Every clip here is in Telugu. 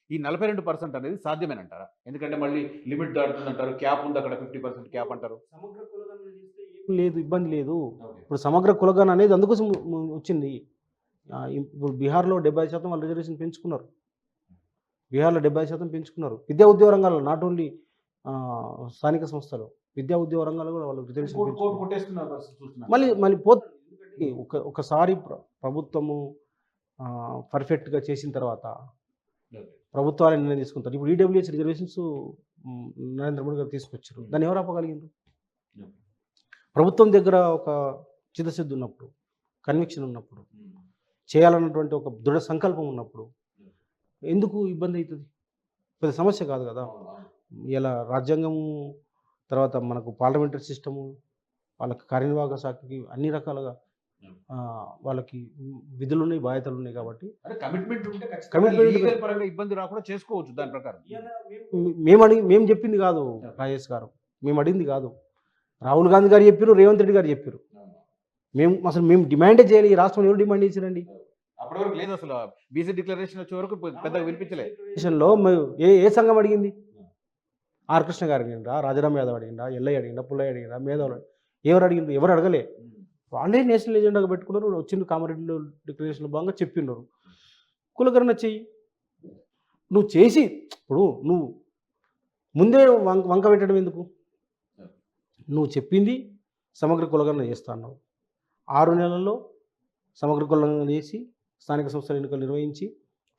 ఈ 42% అనేది సాధ్యమేనంటారా? ఎందుకంటే మళ్ళీ లిమిట్ దాటుతుందంటారు. క్యాప్ ఉంది అక్కడ 50% క్యాప్ అంటారు. సమగ్ర కులగణన చేస్తే ఏం లేదు, ఇబ్బంది లేదు. ఓకే. ఇప్పుడు సమగ్ర కులగణన అనేది అందుకోసం వచ్చింది. ఇప్పుడు బీహార్‌లో 70% వాళ్ళు రిజర్వేషన్ పెంచుకున్నారు. బీహార్‌లో 70% పెంచుకున్నారు. విద్యా ఉద్యోగ రంగాల్లో నాట్ ఓన్లీ స్థానిక సంస్థలు. విద్యా ఉద్యోగ రంగాల్లో కూడా వాళ్ళు రిజర్వేషన్ కోర్టు కోర్టు పెంచుకున్నారు. కొట్టేస్తున్న పరిస్థితి చూస్తున్నాం మళ్ళీ కదా! మళ్ళీ పోతుంది. ఎందుకంటే ఒకసారి ప్రభుత్వము పర్ఫెక్ట్‌గా చేసిన తర్వాత ఓకే. ప్రభుత్వాలే నిర్ణయం తీసుకుంటారు. ఇప్పుడు ఈడబ్ల్యూఎస్ రిజర్వేషన్స్ హ్మ్, నరేంద్ర మోడీ గారు తీసుకొచ్చారు. దాన్ని ఎవరు ఆపగలిగిండ్రు? ఓకే. ప్రభుత్వం దగ్గర ఒక చిత్తశుద్ధి ఉన్నప్పుడు, కన్విక్షన్ ఉన్నప్పుడు, హ్మ్. చేయాలన్నటువంటి ఒక దృఢ సంకల్పం ఉన్నప్పుడు ఎందుకు ఇబ్బంది అయితది? పెద్ద సమస్య కాదు కదా! అవును. అవును. ఇలా రాజ్యాంగము, తర్వాత మనకు పార్లమెంటరీ సిస్టము, వాళ్ళకి కార్యనిర్వాహక శాఖకి అన్ని రకాలుగా హ్మ్. వాళ్ళకి విధులున్నాయి, బాధ్యతలున్నాయి కాబట్టి అంటే కమిట్మెంట్ ఉంటే ఖచ్చితంగా కమిట్మెంట్ లీగల్ పరంగా ఇబ్బంది రాకుండా చేసుకోవచ్చు దాని ప్రకారం. మేము చెప్పింది కాదు ఓకే. రాజేష్ గారు. మేము అడిగింది కాదు. రాహుల్ గాంధీ గారు చెప్పిర్రు, రేవంత్ రెడ్డి గారు చెప్పిర్రు. అవును. మేము డిమాండే చేయాలి. ఈ రాష్ట్రంలో ఎవరు డిమాండ్ చేసిరండి? అప్పటి వరకు లేదసల. బీసీ డిక్లరేషన్ వచ్చే వరకు పెద్దగా వినిపించలే. దేశంలో ఏ సంఘం అడిగింది? ఆర్ కృష్ణ గారు అడిగిండ్రా? రాజారాం యాదవ్ అడిగిండ్రా? ఎల్లయ్య అడిగిండ్రా? పుల్లయ్య అడిగిండ్రా? మేధావులు ఎవరు అడిగిండ్రు? ఎవరు అడగలే. హ్మ్. వాళ్ళే నేషనల్ ఎజెండాగా పెట్టుకున్నారు. వచ్చింది కామారెడ్డిలో డిక్లరేషన్‌లో భాగంగా చెప్పిన్నారు. కులగణన చెయ్యి. నువ్వు చేసి ఇప్పుడు నువ్వు ముందే వంక పెట్టడం ఎందుకు? నువ్వు చెప్పింది సమగ్ర కులగణన చేస్తా అన్నావు. 6 నెలల్లో సమగ్ర కులగణన చేసి, స్థానిక సంస్థల ఎన్నికలు నిర్వహించి,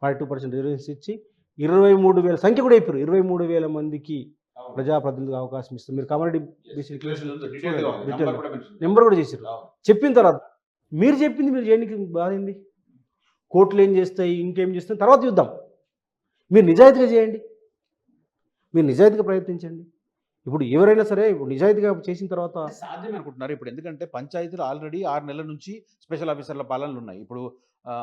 42% రిజర్వేషన్స్ ఇచ్చి, 23,000 సంఖ్య కూడా చెప్పారు. 23,000 మందికి అవును. ప్రజాప్రతినిధులకు అవకాశం ఇస్తారు. మీరు కామారెడ్డి బీసీ డిక్లరేషన్ డీటెయిల్‌గా ఉంది. నంబర్ కూడా మెన్షన్ చేశారు. నెంబర్ కూడా చేసారు. అవును. చెప్పిన తర్వాత మీరు చెప్పింది మీరు చేయడానికి బాధేంది? కోర్టులు ఏం చేస్తాయి, ఇంకేం చేస్తాయి తర్వాత చూద్దాం. మీరు నిజాయితీగా చేయండి. మీరు నిజాయితీగా ప్రయత్నించండి. ఇప్పుడు ఎవరైనా సరే ఇప్పుడు నిజాయితీగా చేసిన తర్వాత అంటే సాధ్యమే అనుకుంటున్నారు ఇప్పుడు. ఎందుకంటే పంచాయతీలు ఆల్రెడీ 6 నెలల నుంచి స్పెషల్ ఆఫీసర్ల పాలనలున్నాయి. ఇప్పుడు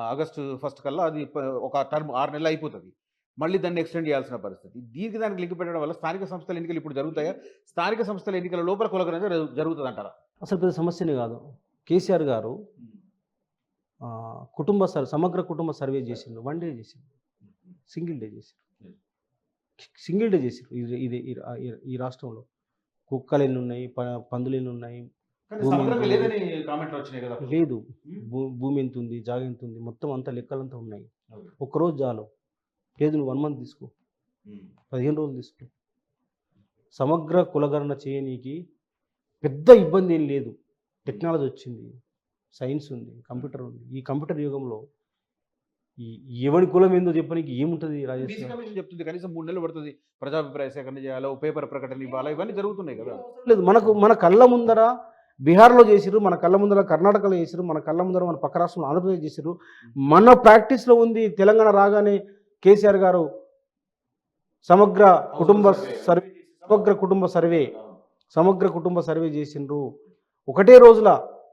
ఆగస్టు 1 కల్లా అది ఒక టర్మ్ 6 నెలలు అయిపోతది. మళ్ళీ దాన్ని ఎక్స్‌టెండ్ చేయాల్సిన పరిస్థితి. దీనికి దానికి లింక్ పెట్టడం వల్ల స్థానిక సంస్థల ఎన్నికలు ఇప్పుడు జరుగుతాయా? స్థానిక సంస్థల ఎన్నికల లోపల కులగణన జరుగుతదంటారా? అసలు పెద్ద సమస్యనే కాదు. కేసీఆర్ గారు సమగ్ర కుటుంబ సర్వే చేసిండు. 1 డే చేసిండు. సింగిల్ డే చేసిండు. సింగిల్ డే చేసిండు. ఇది ఈ రాష్ట్రంలో కుక్కలెన్నున్నాయి, పందులెన్నున్నాయి, కానీ భూమి సమగ్రంగా ఎంతుంది? లేదని కామెంట్లు వచ్చినాయి కదా! లేదు. హ్మ్. భూమి ఎంతుంది? జాగ ఎంతుంది? మొత్తం అంతా లెక్కలంతా ఉన్నాయి. ఓకే. ఒక్కరోజు చాలు. లేదు నువ్వు 1 మంత్ తీసుకో. హ్మ్. 15 రోజులు తీసుకో. సమగ్ర కులగణన చేయనీకి పెద్ద ఇబ్బంది ఏం లేదు. టెక్నాలజీ వచ్చింది. సైన్స్ ఉంది. కంప్యూటర్ ఉంది. ఈ కంప్యూటర్ యుగంలో ఈ ఎవడి కులం ఏందో చెప్పనీకి ఏముంటది రాజేష్ బీసీ గారు? కమిషన్ చెప్తుంది కనీసం 3 నెలలు పడుతది. ప్రజాభిప్రాయ సేకరణ చేయాలా, ఓ పేపర్ ప్రకటన ఇవ్వాలా, ఇవన్నీ జరుగుతున్నాయి కదా! లేదు. మన కళ్ళ ముందర బీహార్‌లో చేసిర్రు. మన కళ్ళ ముందర కర్ణాటకలో చేసిర్రు. మన కళ్ళ ముందర మన పక్క రాష్ట్రంలో ఆంధ్రప్రదేశ్ చేసిర్రు. మన ప్రాక్టీస్‌లో ఉంది. తెలంగాణ రాగానే కేసీఆర్ గారు సమగ్ర కుటుంబ సర్వే సమగ్ర కుటుంబ సర్వే చేసిండ్రు. ఒకటే రోజుల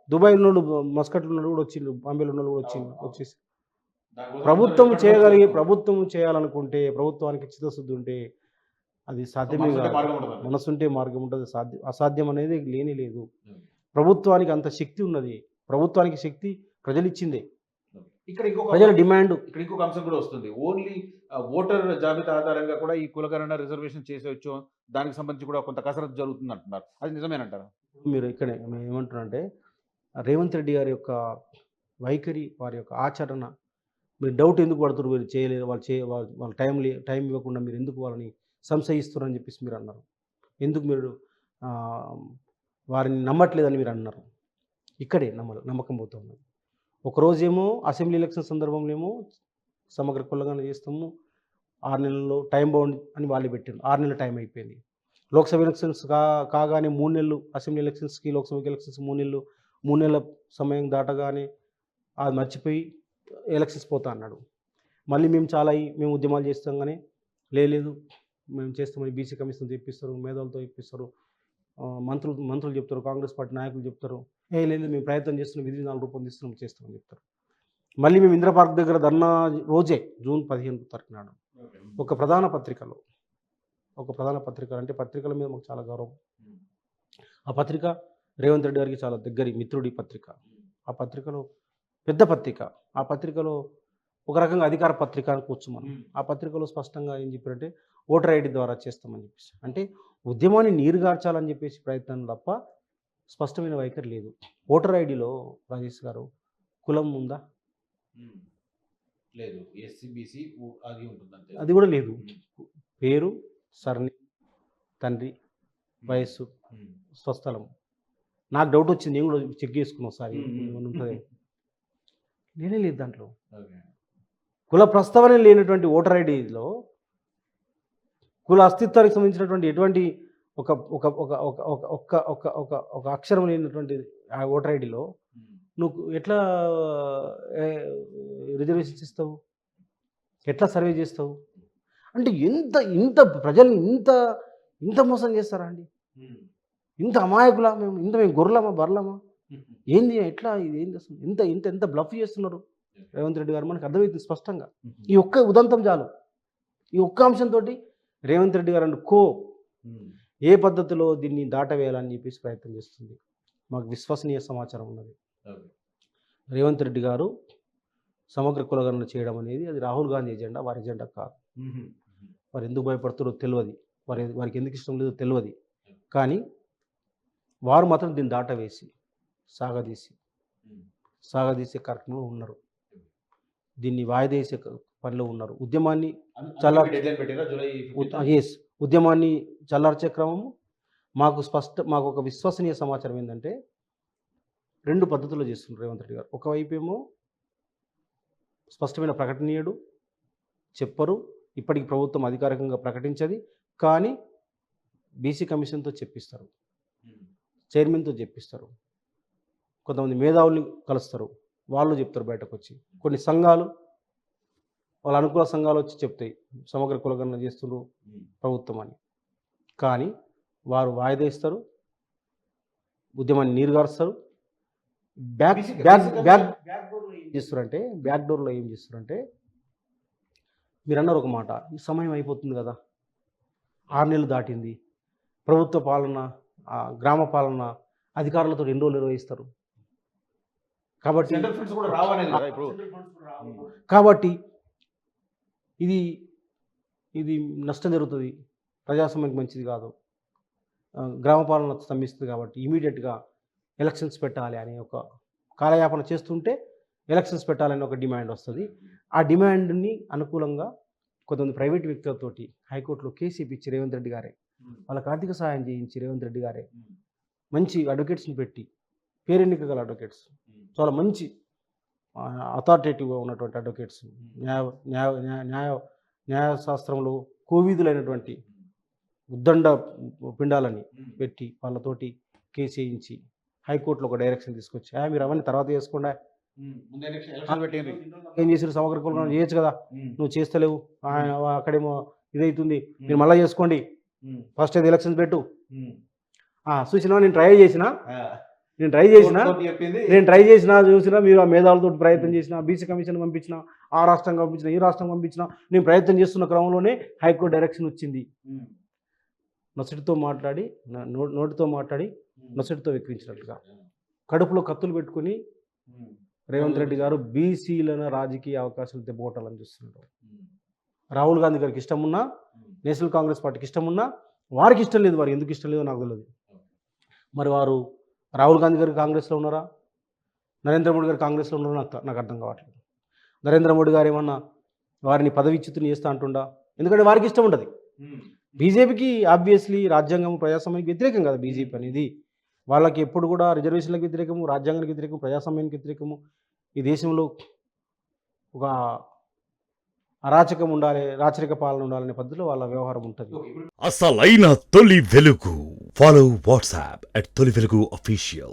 దుబాయ్‌లో ఉన్నోళ్ళు, మస్కట్‌లో ఉన్నోళ్ళు కూడా వచ్చిండ్రు. బాంబేలో ఉన్నోళ్ళు కూడా వచ్చేసి ప్రభుత్వం చేయాలనుకుంటే, ప్రభుత్వానికి చిత్తశుద్ధి ఉంటే అది సాధ్యమే మనసుంటే కాదు. మార్గం ఉండదు. మనసుంటే మార్గం ఉంటది. అసాధ్యం అనేది లేనే లేదు. హ్మ్. ప్రభుత్వానికి అంత శక్తి ఉన్నది. ప్రభుత్వానికి శక్తి ప్రజలిచ్చిందే. ఇక్కడ ప్రజల డిమాండ్ ఇంకొక అంశం కూడా వస్తుంది. ఓన్లీ ఓటర్ జాబితా ఆధారంగా కూడా ఈ కులగణన రిజర్వేషన్ చేసేయొచ్చు. దానికి సంబంధించి కూడా కొంత కసరత్తు జరుగుతుందంటున్నారు. అది నిజమేనంటారా? మీరు ఇక్కడే మేమేమంటున్నానంటే రేవంత్ రెడ్డి గారి యొక్క వైఖరి, వారి యొక్క ఆచరణ మీరు డౌట్ ఎందుకు పడుతుర్రు? వీళ్ళు చేయలేరు. వాళ్ళు టైం ఇవ్వకుండా మీరు ఎందుకు వాళ్ళని సంశయిస్తుర్రని చెప్పేసి మీరన్నారు. ఎందుకు మీరు ఆహ్, వారిని నమ్మట్లేదని మీరన్నారు. ఇక్కడే నమ్మకం పోతా ఉన్నది. ఒకరోజేమో అసెంబ్లీ ఎలక్షన్ సందర్భంలో ఏమో సమగ్ర కులగణన చేస్తాము. 6 నెలల్లో టైం బౌండ్ అని వాళ్ళే పెట్టిండ్రు. 6 నెలల టైం అయిపోయింది. లోక్‌సభ ఎలక్షన్స్ కాగానే 3 నెలలు అసెంబ్లీ ఎలక్షన్స్‌కి, లోక్‌సభ ఎలక్షన్స్ 3 నెలల సమయం దాటగానే అది మర్చిపోయి ఎలక్షన్స్ పోతా అన్నాడు. మళ్ళీ మేము ఉద్యమాలు చేస్తాం గానీ, లేదు మేము చేస్తామని బీసీ కమిషన్ తెప్పిస్తారు, మేధావులతో ఇప్పిస్తారు. మంత్రులు చెప్తారు, కాంగ్రెస్ పార్టీ నాయకులు చెప్తారు. లేదు మేము ప్రయత్నం చేస్తున్నాం, విధి విధానాలు రూపొందిస్తున్నాం, చేస్తామని చెప్తారు. మళ్ళీ మేము ఇందిరా పార్క్ దగ్గర ధర్నా రోజే జూన్ 15 తారీఖు నాడు ఒక ప్రధాన పత్రికలో అంటే పత్రికల మీద మాకు చాలా గౌరవం. ఆ పత్రిక రేవంత్ రెడ్డి గారికి చాలా దగ్గరి మిత్రుడి పత్రిక. ఆ పత్రికలో పెద్ద పత్రిక. ఆ పత్రికలో ఒక రకంగా అధికార పత్రిక అనుకోవచ్చు మనం. ఆ పత్రికలో స్పష్టంగా ఏం చెప్పారంటే ఓటర్ ఐడి ద్వారా చేస్తామని చెప్పేసి. అంటే ఉద్యమాన్ని నీరుగార్చాలని చెప్పేసి ప్రయత్నం తప్ప స్పష్టమైన వైఖరి లేదు. ఓటర్ ఐడిలో రాజేష్ గారు కులం ఉందా? లేదు. ఎస్సీ, బీసీ అది ఉంటుంది అంతే. అది కూడా లేదు. పేరు, సర్నేమ్, తండ్రి, వయస్సు, స్వస్థలం. నాకు డౌట్ వచ్చింది, నేను కూడా చెక్ చేసుకున్నా ఒకసారి ఏమైనా ఉంటుంది. లేనే లేదు దాంట్లో. కుల ప్రస్తావన లేనటువంటి ఓటర్ ఐడిలో కుల అస్తిత్వానికి సంబంధించినటువంటి ఎటువంటి ఒక ఒక ఒక ఒక ఒక ఒక ఒక ఒక ఒక అక్షరం లేనటువంటి ఆ ఓటర్ ఐడిలో నువ్వు ఎట్లా రిజర్వేషన్స్ ఇస్తావు? ఎట్లా సర్వే చేస్తావు? అంటే ఇంత ప్రజల్ని ఇంత మోసం చేస్తారా అండి? ఇంత అమాయకులా మేము? మేము గొర్రెలమా, బర్రెలమా? ఏంది ఎట్లా ఇది? ఏంది అసలు? ఎంత బ్లఫ్ చేస్తున్నారు రేవంత్ రెడ్డి గారు? మనకు అర్థమవుతుంది స్పష్టంగా. ఈ ఒక్క ఉదంతం చాలు. ఈ ఒక్క అంశంతో రేవంత్ రెడ్డి గారు ఏ పద్ధతిలో దీన్ని దాటవేయాలని చెప్పేసి ప్రయత్నం చేస్తుంది. మాకు విశ్వసనీయ సమాచారం ఉన్నది. రేవంత్ రెడ్డి గారు సమగ్ర కులగణన చేయడం అనేది అది రాహుల్ గాంధీ ఎజెండా, వారి ఎజెండా కాదు. వారు ఎందుకు భయపడుతారో తెలియదు, వారికి ఎందుకు ఇష్టం లేదో తెలియదు. కానీ వారు మాత్రం దీన్ని దాటవేసి సాగదీసే కార్యక్రమంలో ఉన్నారు. దీన్ని వాయిదేసే పనిలో ఉన్నారు. ఉద్యమాన్ని ఉద్యమాన్ని చల్లార్చే క్రమము మాకు ఒక విశ్వసనీయ సమాచారం ఏంటంటే 2 పద్ధతుల్లో చేస్తున్నారు రేవంత్ రెడ్డి గారు. ఒకవైపు ఏమో స్పష్టమైన ప్రకటనీయుడు, చెప్పరు, ఇప్పటికి ప్రభుత్వం అధికారికంగా ప్రకటించది, కానీ బీసీ కమిషన్తో చెప్పిస్తారు, చైర్మన్తో చెప్పిస్తారు, కొంతమంది మేధావుల్ని కలుస్తారు, వాళ్ళు చెప్తారు బయటకు వచ్చి. కొన్ని సంఘాలు, వాళ్ళ అనుకూల సంఘాలు వచ్చి చెప్తాయి సమగ్ర కులగణన చేస్తున్నారు ప్రభుత్వం అని. కానీ వారు వాయిదా ఇస్తారు, ఉద్యమాన్ని నీరుగారుస్తారు. బ్యాక్ డోర్లో ఏం చేస్తారంటే మీరు అన్నారు ఒక మాట, ఈ సమయం అయిపోతుంది కదా, 6 నెలలు దాటింది, ప్రభుత్వ పాలన, గ్రామ పాలన అధికారులతో 2 రోజులు నిర్వహిస్తారు కాబట్టి ఇది నష్టం జరుగుతుంది, ప్రజాస్వామ్యానికి మంచిది కాదు, గ్రామ పాలన స్తంభిస్తుంది. కాబట్టి ఇమీడియట్గా ఎలక్షన్స్ పెట్టాలి అనే ఒక కాలయాపన చేస్తుంటే ఎలక్షన్స్ పెట్టాలని ఒక డిమాండ్ వస్తుంది. ఆ డిమాండ్ని అనుకూలంగా కొంతమంది ప్రైవేట్ వ్యక్తులతోటి హైకోర్టులో కేసు ఇప్పించి రేవంత్ రెడ్డి గారే, వాళ్ళకి ఆర్థిక సహాయం చేయించి రేవంత్ రెడ్డి గారే మంచి అడ్వకేట్స్ని పెట్టి, పేరెన్నిక గల అడ్వకేట్స్, చాలా మంచి అథారిటేటివ్గా ఉన్నటువంటి అడ్వకేట్స్, న్యాయశాస్త్రంలో కోవిదులైనటువంటి ఉద్దండ పిండాలని పెట్టి వాళ్ళతోటి కేసు వేయించి హైకోర్టులో ఒక డైరెక్షన్ తీసుకొచ్చి మీరు అవన్నీ తర్వాత చేసుకుండా ఏం చేసారు, సమగ్ర కులగణన చేయొచ్చు కదా, నువ్వు చేస్తలేవు, అక్కడేమో ఇదవుతుంది, మీరు మళ్ళీ చేసుకోండి, ఫస్ట్ అయితే ఎలక్షన్స్ పెట్టు. చూసినా నేను ట్రై చేసినా చూసినా మీరు ఆ మేధావులతో ప్రయత్నం చేసిన, బీసీ కమిషన్ పంపించిన, ఆ రాష్ట్రం పంపించిన, ఈ రాష్ట్రం పంపించిన, నేను ప్రయత్నం చేస్తున్న క్రమంలోనే హైకోర్టు డైరెక్షన్ వచ్చింది. నొసటితో మాట్లాడి నొసటితో వెక్కిరించినట్లుగా కడుపులో కత్తులు పెట్టుకుని రేవంత్ రెడ్డి గారు బీసీలను రాజకీయ అవకాశాలు దెబ్బకొట్టాలని చూస్తున్నారు. రాహుల్ గాంధీ గారికి ఇష్టం ఉన్నా, నేషనల్ కాంగ్రెస్ పార్టీకి ఇష్టం ఉన్నా, వారికి ఇష్టం లేదు. వారు ఎందుకు ఇష్టం లేదో నాకు తెలియదు. మరి వారు రాహుల్ గాంధీ గారు కాంగ్రెస్లో ఉన్నారా, నరేంద్ర మోడీ గారు కాంగ్రెస్లో ఉన్నారా నాకు అర్థం కావట్లేదు. నరేంద్ర మోడీ గారు ఏమన్నా వారిని పదవిచ్యుతిని చేస్తా అంటుండా? ఎందుకంటే వారికి ఇష్టం ఉండదు. బీజేపీకి ఆబ్వియస్లీ రాజ్యాంగం, ప్రజాస్వామ్యానికి వ్యతిరేకం కదా బీజేపీ అనేది. వాళ్ళకి ఎప్పుడు కూడా రిజర్వేషన్లకు వ్యతిరేకము, రాజ్యాంగానికి వ్యతిరేకము, ప్రజాస్వామ్యానికి వ్యతిరేకము. ఈ దేశంలో ఒక అరాచకం ఉండాలి, రాచరిక పాలన ఉండాలనే పద్ధతిలో వాళ్ళ వ్యవహారం ఉంటుంది. అసలైన తొలి వెలుగు. ఫాలో వాట్సాప్ @తొలి వెలుగు official.